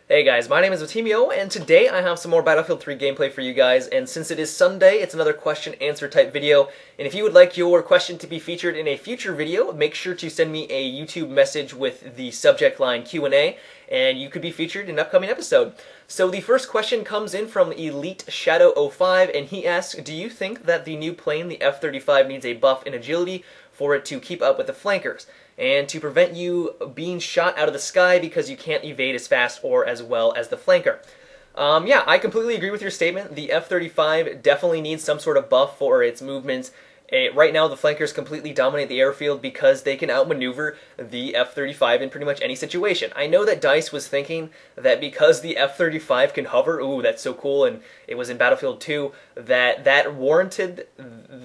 Hey guys, my name is Matimo, and today I have some more Battlefield 3 gameplay for you guys, and since it is Sunday, it's another question-answer type video, and if you would like your question to be featured in a future video, make sure to send me a YouTube message with the subject line Q&A, and you could be featured in an upcoming episode. So the first question comes in from Elite Shadow 05, and he asks, do you think that the new plane, the F-35, needs a buff in agility for it to keep up with the flankers, and to prevent you being shot out of the sky because you can't evade as fast or as well as the flanker? Yeah, I completely agree with your statement. The F-35 definitely needs some sort of buff for its movement. Right now, the flankers completely dominate the airfield because they can outmaneuver the F-35 in pretty much any situation. I know that DICE was thinking that because the F-35 can hover, ooh, that's so cool, and it was in Battlefield 2, that warranted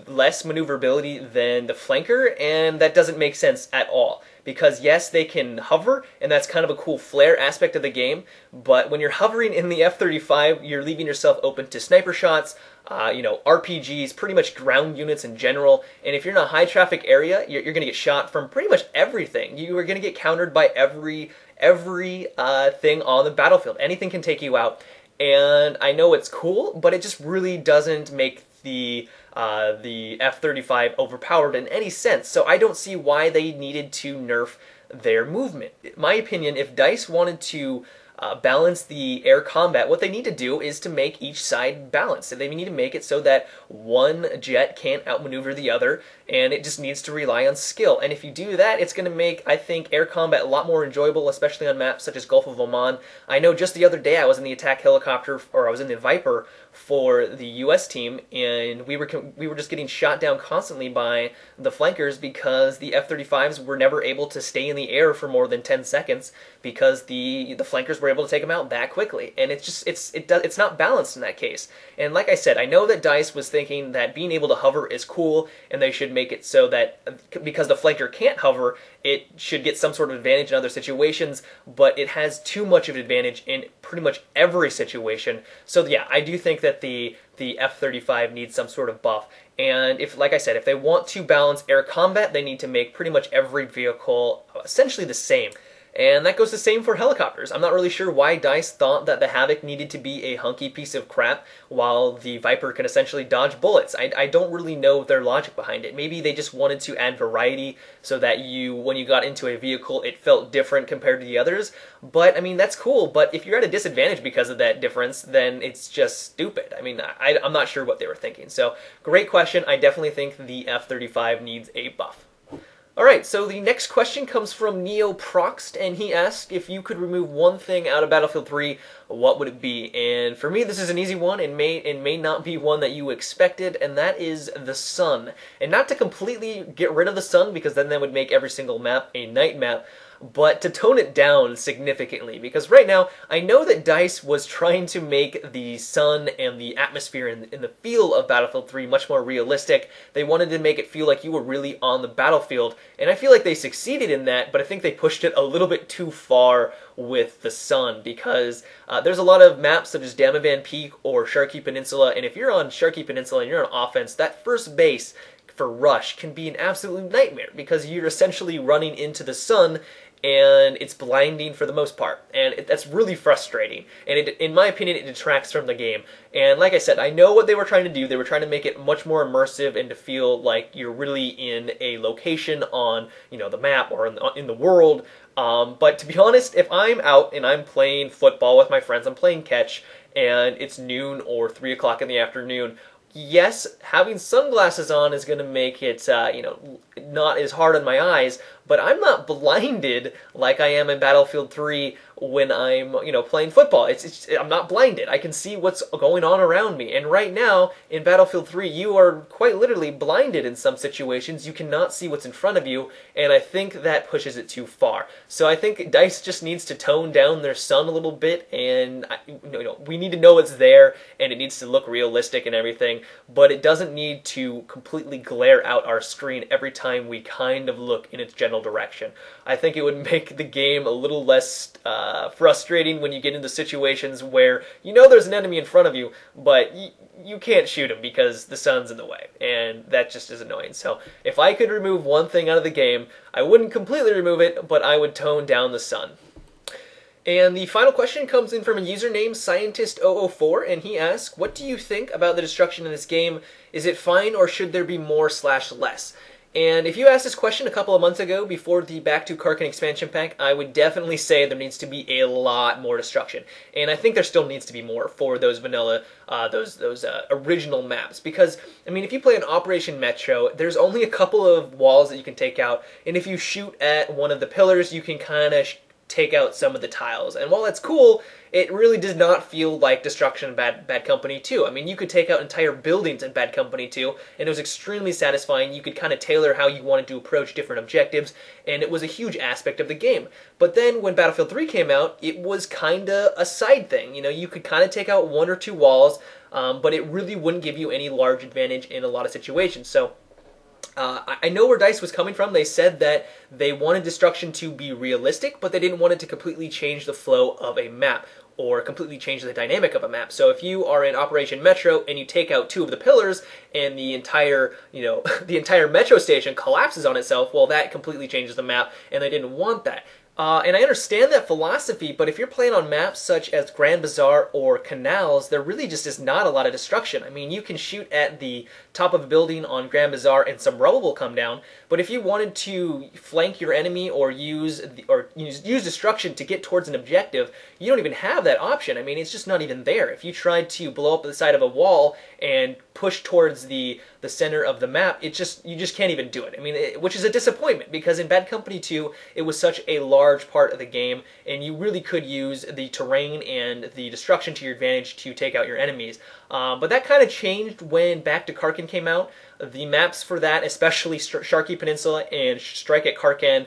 less maneuverability than the flanker, and that doesn't make sense at all. Because yes, they can hover, and that's kind of a cool flare aspect of the game, but when you're hovering in the F-35, you're leaving yourself open to sniper shots, RPGs, pretty much ground units in general, and if you're in a high traffic area, you're going to get shot from pretty much everything. You are going to get countered by every thing on the battlefield. Anything can take you out, and I know it's cool, but it just really doesn't make the F-35 overpowered in any sense, so I don't see why they needed to nerf their movement. In my opinion, if DICE wanted to balance the air combat, what they need to do is to make each side balanced. They need to make it so that one jet can't outmaneuver the other, and it just needs to rely on skill. And if you do that, it's going to make, I think, air combat a lot more enjoyable, especially on maps such as Gulf of Oman. I know just the other day I was in the attack helicopter, or I was in the Viper for the US team, and we were just getting shot down constantly by the flankers because the F-35s were never able to stay in the air for more than 10 seconds because the flankers were able to take them out that quickly, and it's not balanced in that case. And like I said, I know that DICE was thinking that being able to hover is cool, and they should make it so that because the flanker can't hover, it should get some sort of advantage in other situations, but it has too much of an advantage in pretty much every situation. So yeah, I do think that the F-35 needs some sort of buff. And if, like I said, if they want to balance air combat, they need to make pretty much every vehicle essentially the same. And that goes the same for helicopters. I'm not really sure why DICE thought that the Havoc needed to be a hunky piece of crap while the Viper can essentially dodge bullets. I don't really know their logic behind it. Maybe they just wanted to add variety so that when you got into a vehicle, it felt different compared to the others. But, I mean, that's cool, but if you're at a disadvantage because of that difference, then it's just stupid. I mean, I'm not sure what they were thinking. So, great question. I definitely think the F-35 needs a buff. Alright, so the next question comes from Neo Proxt, and he asked if you could remove one thing out of Battlefield 3, what would it be? And for me, this is an easy one, and may not be one that you expected, and that is the sun. And not to completely get rid of the sun, because then that would make every single map a night map, but to tone it down significantly, because right now, I know that DICE was trying to make the sun and the atmosphere and the feel of Battlefield 3 much more realistic. They wanted to make it feel like you were really on the battlefield, and I feel like they succeeded in that, but I think they pushed it a little bit too far with the sun, because there's a lot of maps such as Damavan Peak or Sharkey Peninsula, and if you're on Sharkey Peninsula and you're on offense, that first base for rush can be an absolute nightmare, because you're essentially running into the sun, and it's blinding for the most part, and that's really frustrating, and in my opinion, it detracts from the game. And like I said, I know what they were trying to do. They were trying to make it much more immersive and to feel like you're really in a location on, the map or in the world. But to be honest, if I'm out and I'm playing football with my friends, I'm playing catch, and it's noon or 3 o'clock in the afternoon, yes, having sunglasses on is going to make it, not as hard on my eyes, but I'm not blinded like I am in Battlefield 3 when I'm, playing football. I'm not blinded. I can see what's going on around me. And right now, in Battlefield 3, you are quite literally blinded in some situations. You cannot see what's in front of you, and I think that pushes it too far. So I think DICE just needs to tone down their sun a little bit, and we need to know it's there, and it needs to look realistic and everything, but it doesn't need to completely glare out our screen every time we kind of look in its general direction. I think it would make the game a little less frustrating when you get into situations where there's an enemy in front of you, but you can't shoot him because the sun's in the way, and that just is annoying. So if I could remove one thing out of the game, I wouldn't completely remove it, but I would tone down the sun. And the final question comes in from a user named Scientist004, and he asks, what do you think about the destruction in this game? Is it fine, or should there be more/less? And if you asked this question a couple of months ago, before the Back to Karkin expansion pack, I would definitely say there needs to be a lot more destruction. And I think there still needs to be more for those vanilla, those original maps. Because, I mean, if you play an Operation Metro, there's only a couple of walls that you can take out, and if you shoot at one of the pillars, you can kind of take out some of the tiles. And while that's cool, it really does not feel like destruction in Bad Company 2. I mean, you could take out entire buildings in Bad Company 2, and it was extremely satisfying. You could kind of tailor how you wanted to approach different objectives, and it was a huge aspect of the game. But then when Battlefield 3 came out, it was kind of a side thing. You know, you could kind of take out one or two walls, but it really wouldn't give you any large advantage in a lot of situations. So I know where DICE was coming from. They said that they wanted destruction to be realistic, but they didn't want it to completely change the flow of a map or completely change the dynamic of a map. So if you are in Operation Metro and you take out two of the pillars and the entire, the entire metro station collapses on itself, well, that completely changes the map, and they didn't want that. And I understand that philosophy, but if you're playing on maps such as Grand Bazaar or Canals, there really just is not a lot of destruction. I mean, you can shoot at the top of a building on Grand Bazaar and some rubble will come down, but if you wanted to flank your enemy or use destruction to get towards an objective, you don't even have that option. I mean, it's just not even there. If you tried to blow up the side of a wall and push towards the center of the map, you just can't even do it. I mean, which is a disappointment, because in Bad Company 2, it was such a large part of the game, and you really could use the terrain and the destruction to your advantage to take out your enemies. But that kind of changed when Back to Karkin came out. The maps for that, especially Sharkey Peninsula and Strike at Karkin,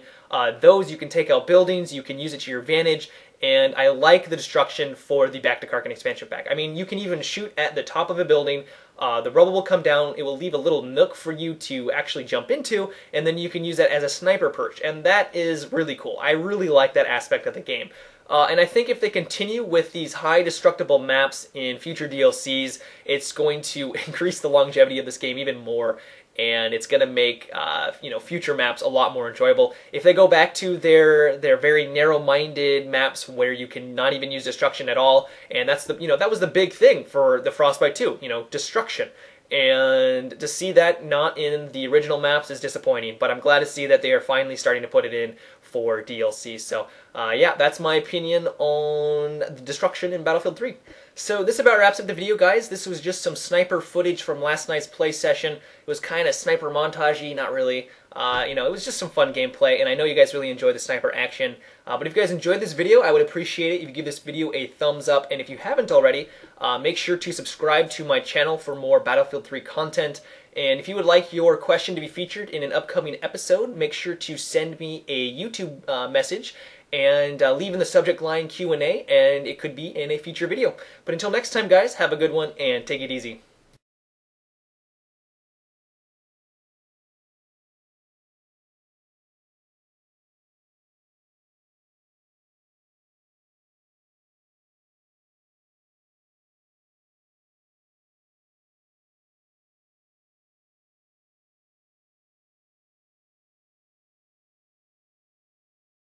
those you can take out buildings, you can use it to your advantage, and I like the destruction for the Back to Karkin expansion pack. I mean, you can even shoot at the top of a building, the rubble will come down, it will leave a little nook for you to actually jump into, and then you can use that as a sniper perch, and that is really cool. I really like that aspect of the game. And I think if they continue with these high destructible maps in future DLCs, it's going to increase the longevity of this game even more, and it's going to make future maps a lot more enjoyable. If they go back to their very narrow-minded maps where you can not even use destruction at all, and that's that was the big thing for the Frostbite 2, destruction. And to see that not in the original maps is disappointing, but I'm glad to see that they are finally starting to put it in for DLC. So yeah, that's my opinion on the destruction in Battlefield 3. So this about wraps up the video, guys. This was just some sniper footage from last night's play session. It was kind of sniper montage-y, not really. It was just some fun gameplay, and I know you guys really enjoyed the sniper action. But if you guys enjoyed this video, I would appreciate it if you give this video a thumbs up, and if you haven't already, make sure to subscribe to my channel for more Battlefield 3 content. And if you would like your question to be featured in an upcoming episode, make sure to send me a YouTube message and leave in the subject line Q&A, and it could be in a future video. But until next time, guys, have a good one and take it easy.